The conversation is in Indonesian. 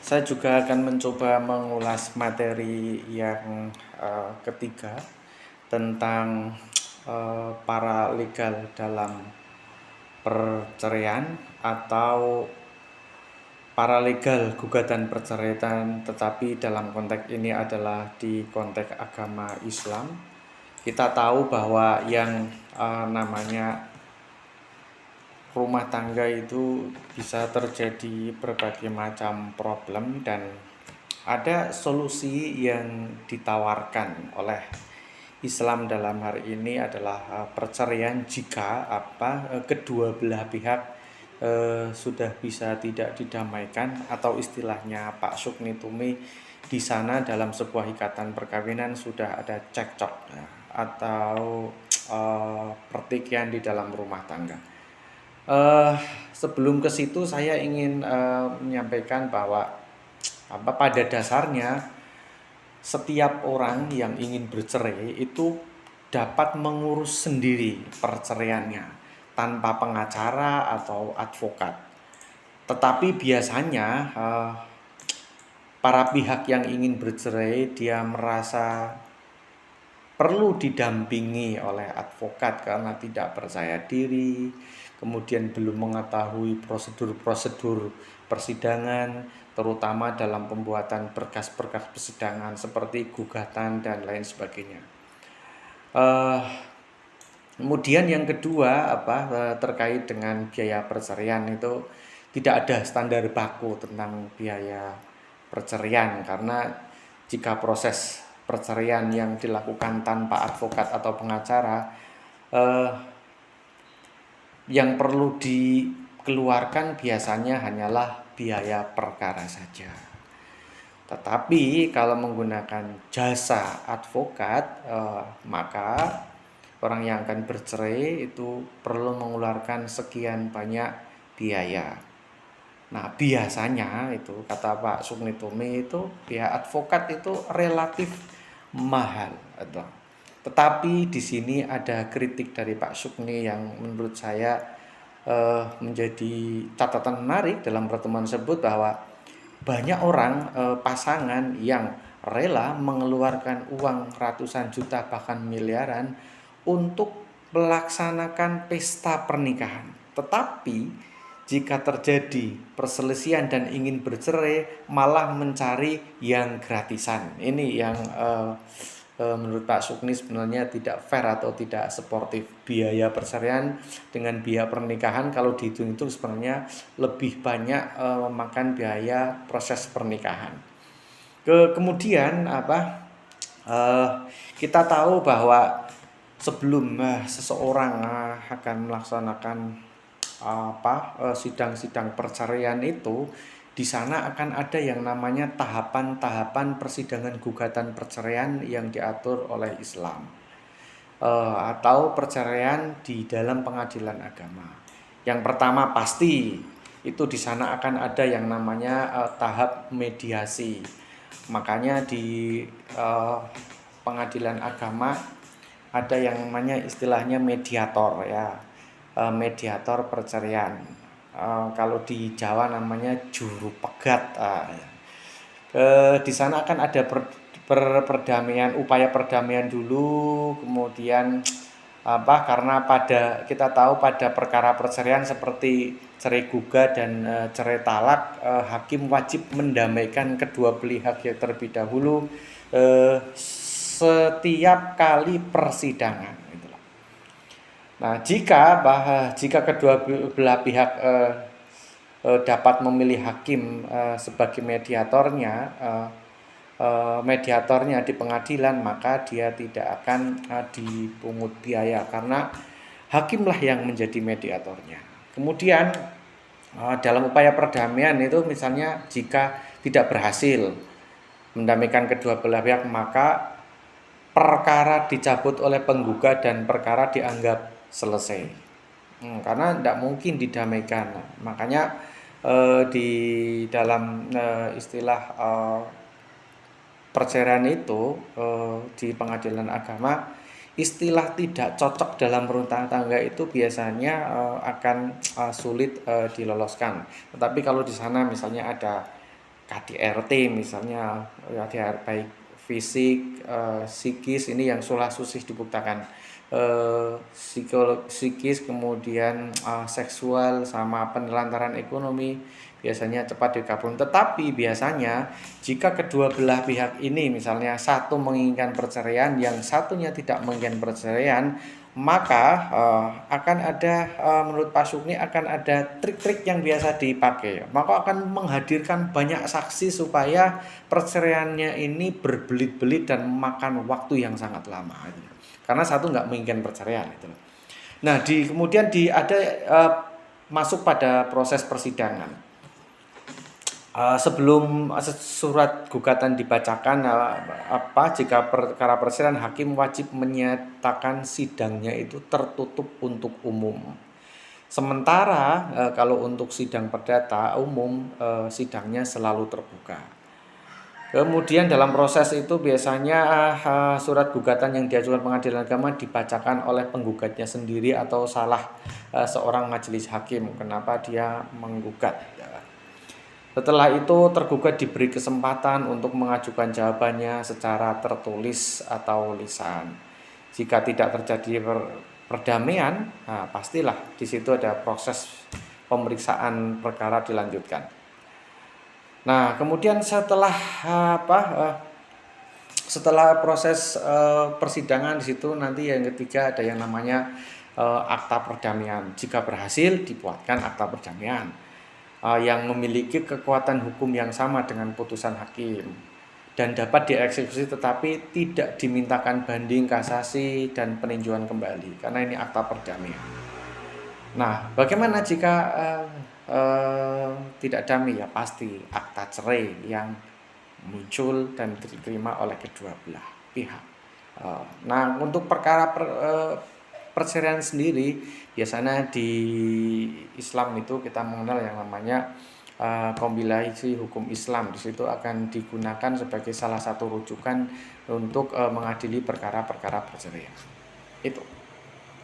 Saya juga akan mencoba mengulas materi yang ketiga tentang paralegal dalam perceraian atau paralegal gugatan perceraian, tetapi dalam konteks ini adalah di konteks agama Islam. Kita tahu bahwa yang namanya rumah tangga itu bisa terjadi berbagai macam problem dan ada solusi yang ditawarkan oleh Islam dalam hari ini adalah perceraian jika kedua belah pihak sudah bisa tidak didamaikan, atau istilahnya Pak Sukni Tumi di sana dalam sebuah ikatan perkawinan sudah ada cekcok atau pertikaian di dalam rumah tangga. Eh, Sebelum ke situ saya ingin menyampaikan bahwa pada dasarnya setiap orang yang ingin bercerai itu dapat mengurus sendiri perceraiannya tanpa pengacara atau advokat. Tetapi biasanya para pihak yang ingin bercerai dia merasa perlu didampingi oleh advokat karena tidak percaya diri, kemudian belum mengetahui prosedur-prosedur persidangan, terutama dalam pembuatan berkas-berkas persidangan seperti gugatan dan lain sebagainya. Kemudian yang kedua terkait dengan biaya perceraian itu tidak ada standar baku tentang biaya perceraian, karena jika proses perceraian yang dilakukan tanpa advokat atau pengacara, yang perlu dikeluarkan biasanya hanyalah biaya perkara saja. Tetapi kalau menggunakan jasa advokat, maka orang yang akan bercerai itu perlu mengeluarkan sekian banyak biaya. Nah, biasanya itu kata Pak Sukni Tumi itu biaya advokat itu relatif mahal. Tetapi di sini ada kritik dari Pak Sukni yang menurut saya menjadi catatan menarik dalam pertemuan tersebut, bahwa banyak orang pasangan yang rela mengeluarkan uang ratusan juta bahkan miliaran untuk melaksanakan pesta pernikahan. Tetapi jika terjadi perselisihan dan ingin bercerai malah mencari yang gratisan. Ini yang menurut Pak Sukni sebenarnya tidak fair atau tidak sportif. Biaya perceraian dengan biaya pernikahan kalau dihitung-hitung sebenarnya lebih banyak memakan biaya proses pernikahan. Kemudian kita tahu bahwa sebelum seseorang akan melaksanakan sidang-sidang perceraian itu, di sana akan ada yang namanya tahapan-tahapan persidangan gugatan perceraian yang diatur oleh Islam, atau perceraian di dalam pengadilan agama. Yang pertama pasti itu di sana akan ada yang namanya tahap mediasi. Makanya di pengadilan agama ada yang namanya istilahnya mediator ya, mediator perceraian. Kalau di Jawa namanya juru pegat. Di sana akan ada perdamaian, upaya perdamaian dulu, kemudian karena kita tahu pada perkara perceraian seperti cerai gugat dan cerai talak, hakim wajib mendamaikan kedua pihak yang terlebih dahulu setiap kali persidangan. Nah, jika kedua belah pihak dapat memilih hakim sebagai mediatornya di pengadilan, maka dia tidak akan dipungut biaya karena hakimlah yang menjadi mediatornya. Kemudian dalam upaya perdamaian itu misalnya jika tidak berhasil mendamaikan kedua belah pihak, maka perkara dicabut oleh penggugat dan perkara dianggap selesai. Karena tidak mungkin didamaikan. Makanya di dalam istilah perceraian itu di pengadilan agama, istilah tidak cocok dalam rumah tangga itu biasanya akan sulit diloloskan. Tetapi kalau di sana misalnya ada KDRT misalnya, KDRT baik fisik, psikis, ini yang sulah susih dibuktikan, psikis, kemudian seksual sama penelantaran ekonomi biasanya cepat dikabulkan. Tetapi biasanya jika kedua belah pihak ini misalnya satu menginginkan perceraian, yang satunya tidak menginginkan perceraian, maka akan ada, menurut Pak Sukni akan ada trik-trik yang biasa dipakai. Maka akan menghadirkan banyak saksi supaya perceraiannya ini berbelit-belit dan memakan waktu yang sangat lama. Karena satu nggak menginginkan perceraian itu. Nah, kemudian ada masuk pada proses persidangan. Sebelum surat gugatan dibacakan, jika perkara perceraian, hakim wajib menyatakan sidangnya itu tertutup untuk umum. Sementara kalau untuk sidang perdata umum, sidangnya selalu terbuka. Kemudian dalam proses itu biasanya surat gugatan yang diajukan pengadilan agama dibacakan oleh penggugatnya sendiri atau salah seorang majelis hakim kenapa dia menggugat. Setelah itu tergugat diberi kesempatan untuk mengajukan jawabannya secara tertulis atau lisan. Jika tidak terjadi perdamaian, pastilah di situ ada proses pemeriksaan perkara dilanjutkan. Nah, kemudian setelah proses persidangan, di situ nanti yang ketiga ada yang namanya akta perdamaian. Jika berhasil dibuatkan akta perdamaian yang memiliki kekuatan hukum yang sama dengan putusan hakim dan dapat dieksekusi, tetapi tidak dimintakan banding, kasasi, dan peninjauan kembali karena ini akta perdamaian. Nah, bagaimana jika tidak damai? Ya pasti akta cerai yang muncul dan diterima oleh kedua belah pihak. Nah, untuk perkara perceraian sendiri biasanya di Islam itu kita mengenal yang namanya kompilasi hukum Islam. Di situ akan digunakan sebagai salah satu rujukan untuk mengadili perkara-perkara perceraian. Itu.